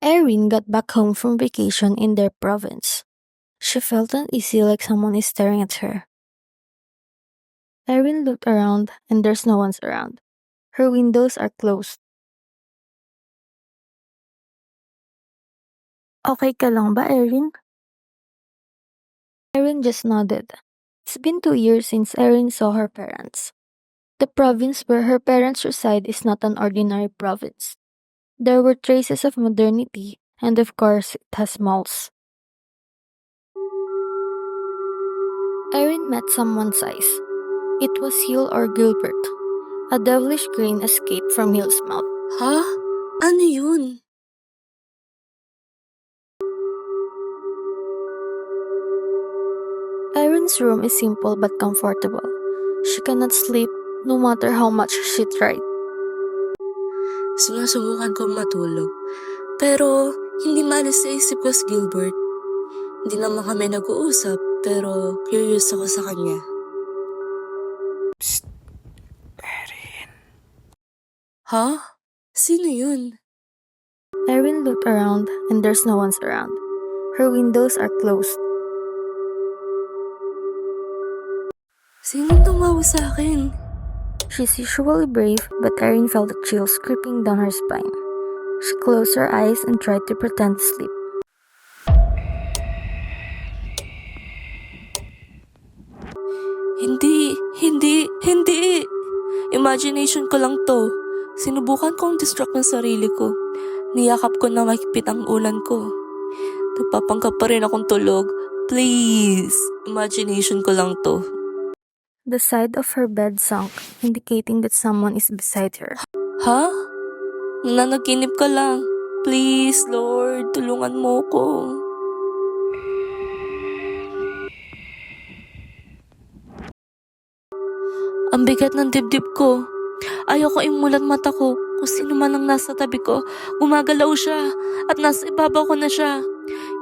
Erin got back home from vacation in their province. She felt uneasy like someone is staring at her. Erin looked around and there's no one around. Her windows are closed. Okay ka lang ba, Erin? Erin just nodded. It's been 2 years since Erin saw her parents. The province where her parents reside is not an ordinary province. There were traces of modernity, and of course, it has malls. Erin met someone's eyes. It was Hill or Gilbert. A devilish grin escaped from Hill's mouth. Ha? Ano yun? Erin's room is simple but comfortable. She cannot sleep no matter how much she tried. Sinusubukan kong matulog. Pero hindi maalis sa isip ko si Gilbert. Hindi naman kami nag-uusap, pero curious ako sa kanya. Erin. Ha? Sino yun? Erin looked around and there's no one around. Her windows are closed. Sinong tumawa sa akin? She's usually brave, but Erin felt a chill creeping down her spine. She closed her eyes and tried to pretend to sleep. Hindi! Imagination ko lang to. Sinubukan kong distract ng sarili ko. Niyakap ko na mahigpit ang ulan ko. Nagpapanggap pa rin akong tulog. Please! Imagination ko lang to. The side of her bed sunk, indicating that someone is beside her. Ha? Nanaginip ka lang. Please, Lord, tulungan mo ko. Ang bigat ng dibdib ko. Ayoko imulat mata ko. Kung sino man ang nasa tabi ko, gumagalaw siya at nasa ibabaw ko na siya.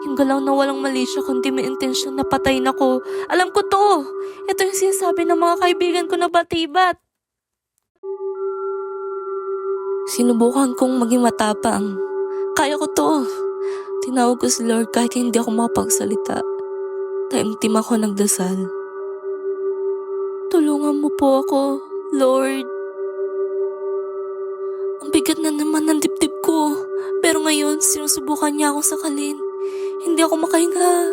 Yung galaw na walang mali siya kundi may intensyon na patayin ako. Alam ko to. Ito yung sinasabi ng mga kaibigan ko na batibat. Sinubukan kong maging matapang. Kaya ko to. Tinawag ko si Lord kahit hindi ako makapagsalita. Taimtim ako nagdasal. Tulungan mo po ako, Lord. Ang bigat na naman ng dibdib ko. Pero ngayon, sinusubukan niya akong sakalin. Hindi ako makahinga.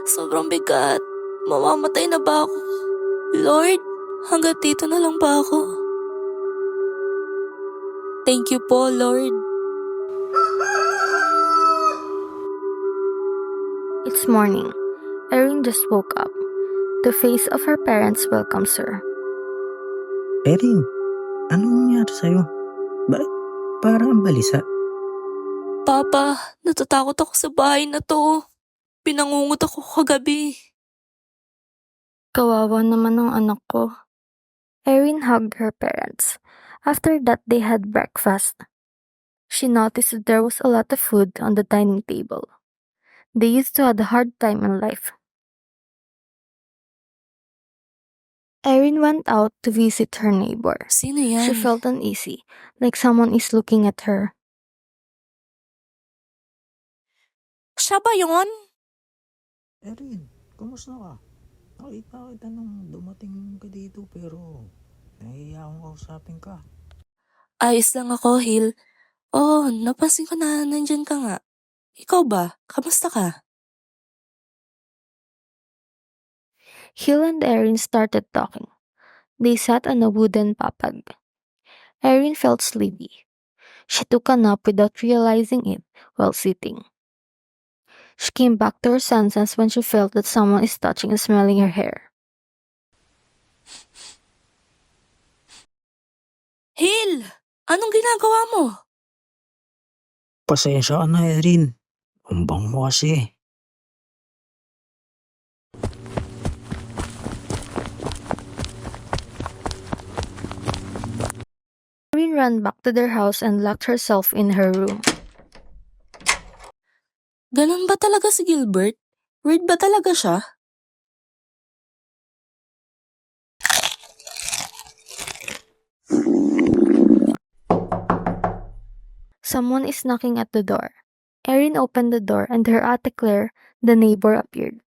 Sobrang bigat. Mamamatay na ba ako? Lord, hanggang dito na lang ba ako? Thank you po, Lord. It's morning. Erin just woke up. The face of her parents welcomes her. Erin, anong nangyari sa'yo? Bakit parang ang balisa? Papa, natatakot ako sa bahay na to. Pinangungot ako kagabi. Kawawa naman ang anak ko. Erin hugged her parents. After that, they had breakfast. She noticed that there was a lot of food on the dining table. They used to have a hard time in life. Erin went out to visit her neighbor. Sino yan? She felt uneasy, like someone is looking at her. Siya ba yun? Erin, kumusta ka? Nakita kita nung dumating ka dito pero nahihiya akong kausapin ka. Ayos lang ako, Hill. Oh, napansin ko na nandyan ka nga. Ikaw ba? Kamusta ka? Hill and Erin started talking. They sat on a wooden papag. Erin felt sleepy. She took a nap without realizing it while sitting. She came back to her senses when she felt that someone is touching and smelling her hair. Hill! Anong ginagawa mo? Pasensya ka na, Erin. Umbang mo kasi. Erin ran back to their house and locked herself in her room. Ganun ba talaga si Gilbert? Weird ba talaga siya? Someone is knocking at the door. Erin opened the door and her Ate Claire, the neighbor, appeared.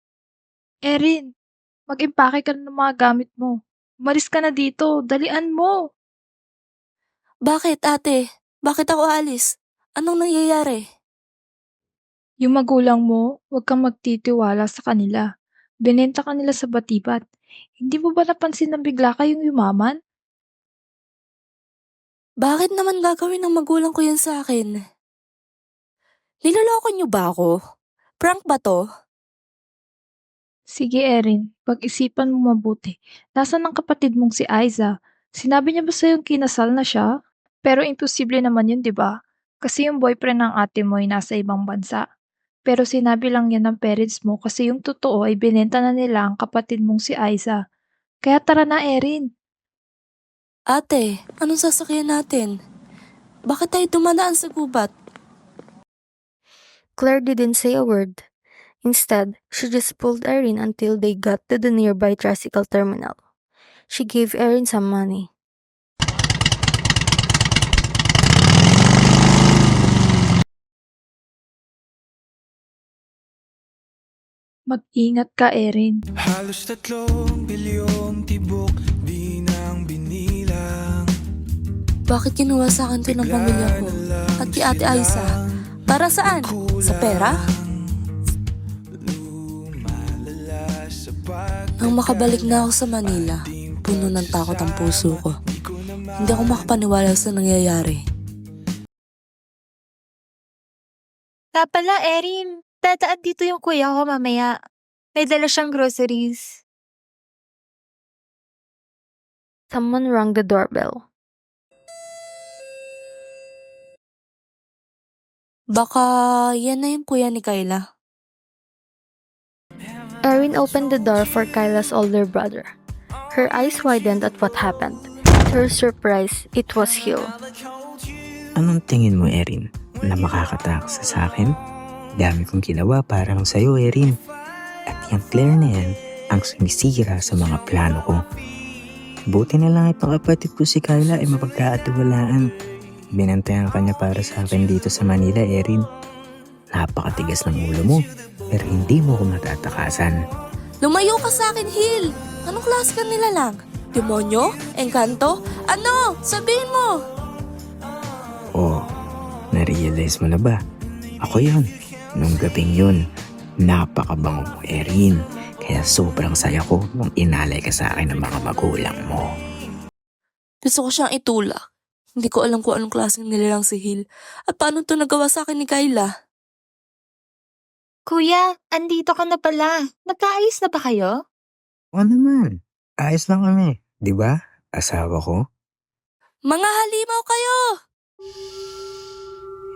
Erin, mag-impake ka na ng mga gamit mo. Umalis ka na dito, dalian mo. Bakit, ate? Bakit ako alis? Anong nangyayari? Yung magulang mo, huwag kang magtitiwala sa kanila. Binenta ka nila sa batibat. Hindi mo ba napansin na bigla kayong yumaman? Bakit naman gagawin ng magulang ko yan sa akin? Niloloko niyo ba ako? Prank ba to? Sige Erin, pag-isipan mo mabuti. Nasaan ang kapatid mong si Aiza? Sinabi niya ba sa'yo kinasal na siya? Pero imposible naman yun, di ba? Kasi yung boyfriend ng ate mo ay nasa ibang bansa. Pero sinabi lang yan ng parents mo kasi yung totoo ay binenta na nila ang kapatid mong si Aiza. Kaya tara na Erin. Ate, anong sasakyan natin? Bakit tayo dumadaan sa gubat? Claire didn't say a word. Instead, she just pulled Erin until they got to the nearby tricycle terminal. She gave Erin some money. Mag-ingat ka Erin. Halos 3 bilyong tibok di nang binilang. Bakit kinuha sa akin to ng pamilya ko? At kay Ate Aiza? Para saan? Sa pera? Nang makabalik na ako sa Manila, puno ng takot ang puso ko. Hindi ako makapaniwala sa nangyayari. Pala, Erin. Dadaan dito yung kuya ko mamaya. May dala siyang groceries. Someone rang the doorbell. Baka yan na yung kuya ni Kayla. Erin opened the door for Kyla's older brother. Her eyes widened at what happened. To her surprise, it was Hill. Anong tingin mo, Erin? Na makakataksa sa akin? Dami kong ginawa para lang sa'yo, Erin. At yung Claire na yan ang sumisira sa mga plano ko. Buti na lang itong kapatid ko si Kyla ay mapagkakatiwalaan. Binantayan ka niya para sa akin dito sa Manila, Erin. Napakatigas ng ulo mo, pero hindi mo ko matatakasan. Lumayo ka sa akin, Hill! Anong klase ka nila lang? Demonyo? Engkanto? Ano? Sabihin mo! Oh, na-realize mo na ba? Ako yun. Nung gabing yun, napakabango mo, Erin. Kaya sobrang saya ko nung inalay ka sa akin ng mga magulang mo. Gusto ko siyang itulak. Hindi ko alam kung anong klaseng nilalang si Hill. At paano to nagawa sa akin ni Kayla? Kuya, andito ka na pala. Nagkaayos na ba kayo? Oo naman. Ayos lang kami. Di ba? Asawa ko. Mga halimaw kayo!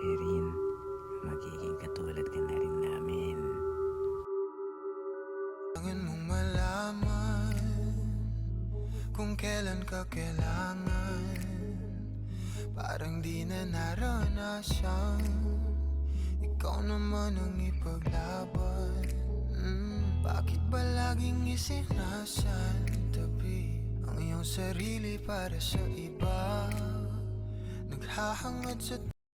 Erin, magiging katulad ka na rin namin. Kailangan mong malaman kung kailan ka kailangan. Parang di na naranasan. Ikaw naman ang ipaglaban. Bakit ba laging isinasantabi ang iyong sarili para sa iba? Naghahangad sa